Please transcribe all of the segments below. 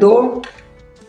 2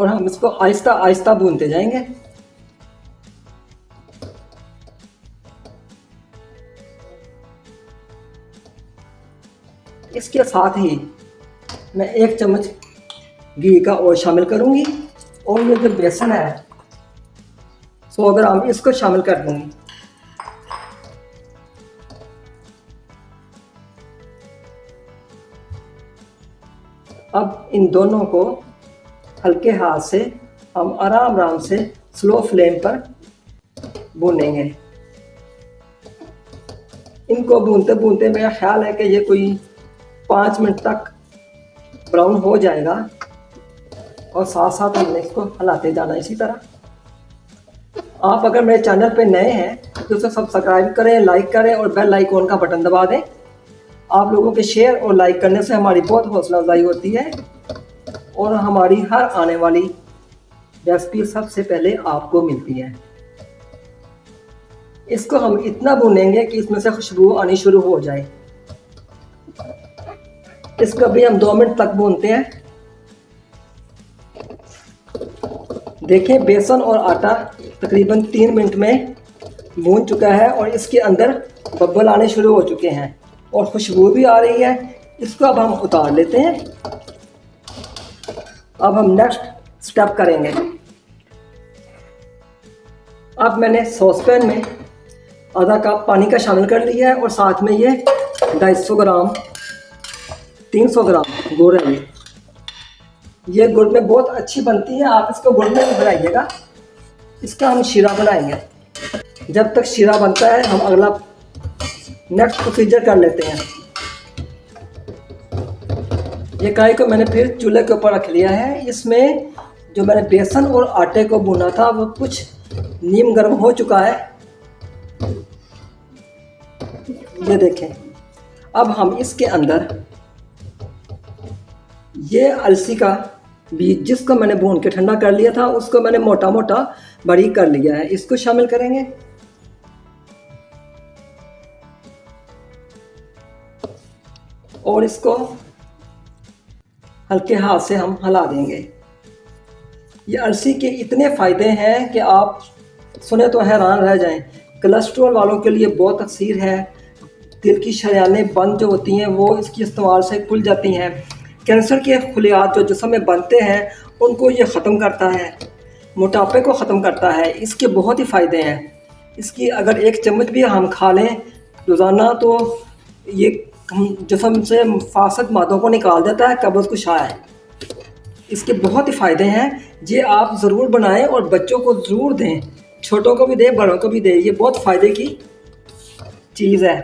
और हम इसको आहिस्ता आहिस्ता भूनते जाएंगे। इसके साथ ही मैं 1 चम्मच घी का और शामिल करूंगी और ये जो बेसन है 100 ग्राम इसको शामिल कर दूंगी। अब इन दोनों को हल्के हाथ से हम आराम आराम से स्लो फ्लेम पर भूनेंगे। इनको भूनते भूनते मेरा ख्याल है कि ये कोई 5 मिनट तक ब्राउन हो जाएगा और साथ साथ हमने इसको हिलाते जाना इसी तरह। आप अगर मेरे चैनल पे नए हैं तो उसे सब्सक्राइब करें, लाइक करें और बेल आइकॉन का बटन दबा दें। आप लोगों के शेयर और लाइक करने से हमारी बहुत हौसला अफजाई होती है और हमारी हर आने वाली रेसिपी सबसे पहले आपको मिलती है। इसको हम इतना भूनेंगे कि इसमें से खुशबू आनी शुरू हो जाए। इसको भी हम 2 मिनट तक भूनते हैं। देखें बेसन और आटा तकरीबन 3 मिनट में भून चुका है और इसके अंदर बब्बल आने शुरू हो चुके हैं और खुशबू भी आ रही है। इसको अब हम उतार लेते हैं। अब हम नेक्स्ट स्टेप करेंगे। अब मैंने सॉस पैन में आधा कप पानी का शामिल कर लिया है और साथ में ये 250 ग्राम 300 ग्राम गुड़ है। ये गुड़ में बहुत अच्छी बनती है, आप इसको गुड़ में बनाइएगा। इसका हम शीरा बनाएंगे। जब तक शीरा बनता है हम अगला नेक्स्ट प्रोसीजर कर लेते हैं। ये कढ़ाई को मैंने फिर चूल्हे के ऊपर रख लिया है। इसमें जो मैंने बेसन और आटे को भुना था वो कुछ नीम गर्म हो चुका है। ये देखें। अब हम इसके अंदर ये अलसी का बीज जिसको मैंने भून के ठंडा कर लिया था उसको मैंने मोटा मोटा बारीक कर लिया है, इसको शामिल करेंगे। और इसको हल्के हाथ से हम हिला देंगे। ये अलसी के इतने फ़ायदे हैं कि आप सुने तो हैरान रह जाएं। कोलेस्ट्रॉल वालों के लिए बहुत तकसीर है। दिल की शरेयानें बंद जो होती हैं वो इसके इस्तेमाल से खुल जाती हैं। कैंसर के खुलियात जो जिस्म में बनते हैं उनको ये ख़त्म करता है। मोटापे को ख़त्म करता है। इसके बहुत ही फ़ायदे हैं। इसकी अगर 1 चम्मच भी हम खा लें रोज़ाना तो ये जिस्म से फासद मादों को निकाल देता है, कब्ज़ कुशा है। इसके बहुत ही फ़ायदे हैं। ये आप ज़रूर बनाएं और बच्चों को ज़रूर दें, छोटों को भी दें, बड़ों को भी दें। ये बहुत फ़ायदे की चीज़ है।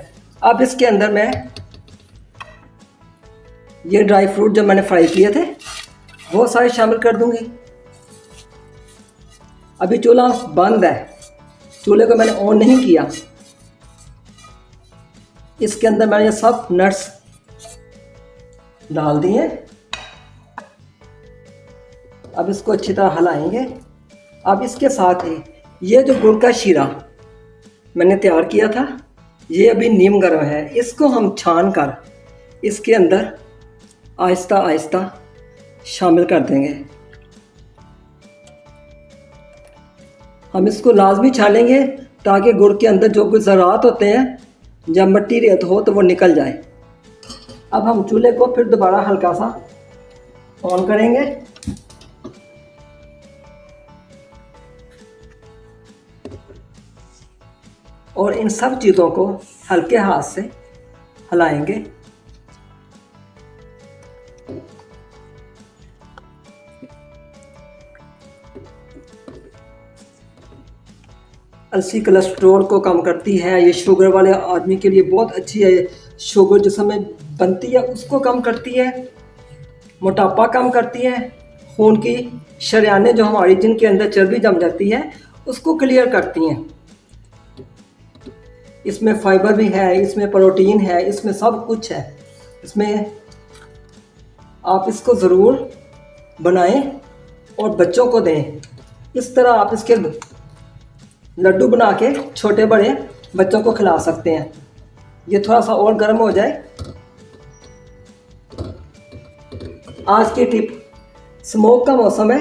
अब इसके अंदर मैं ये ड्राई फ्रूट जो मैंने फ्राई किए थे वो सारे शामिल कर दूंगी। अभी चूल्हा बंद है, चूल्हे को मैंने ऑन नहीं किया। इसके अंदर मैंने ये सब नट्स डाल दिए। अब इसको अच्छी तरह हिलाएंगे। अब इसके साथ ही ये जो गुड़ का शीरा मैंने तैयार किया था ये अभी नीम गर्म है। इसको हम छान कर इसके अंदर आहिस्ता आहिस्ता शामिल कर देंगे। हम इसको लाजमी छानेंगे ताकि गुड़ के अंदर जो कुछ ज़रात होते हैं जब मिट्टी रेत हो तो वो निकल जाए। अब हम चूल्हे को फिर दोबारा हल्का सा ऑन करेंगे। और इन सब चीज़ों को हल्के हाथ से हिलाएंगे। अलसी कोलेस्ट्रॉल को कम करती है। ये शुगर वाले आदमी के लिए बहुत अच्छी है। शुगर जो समय बनती है उसको कम करती है, मोटापा कम करती है, खून की शरेयानें जो हमारी जिनके अंदर चर्बी जम जाती है उसको क्लियर करती हैं। इसमें फाइबर भी है, इसमें प्रोटीन है, इसमें सब कुछ है। इसमें आप इसको ज़रूर बनाएं और बच्चों को दें। इस तरह आप इसके लड्डू बना के छोटे बड़े बच्चों को खिला सकते हैं। ये थोड़ा सा और गर्म हो जाए। आज की टिप, स्मोक का मौसम है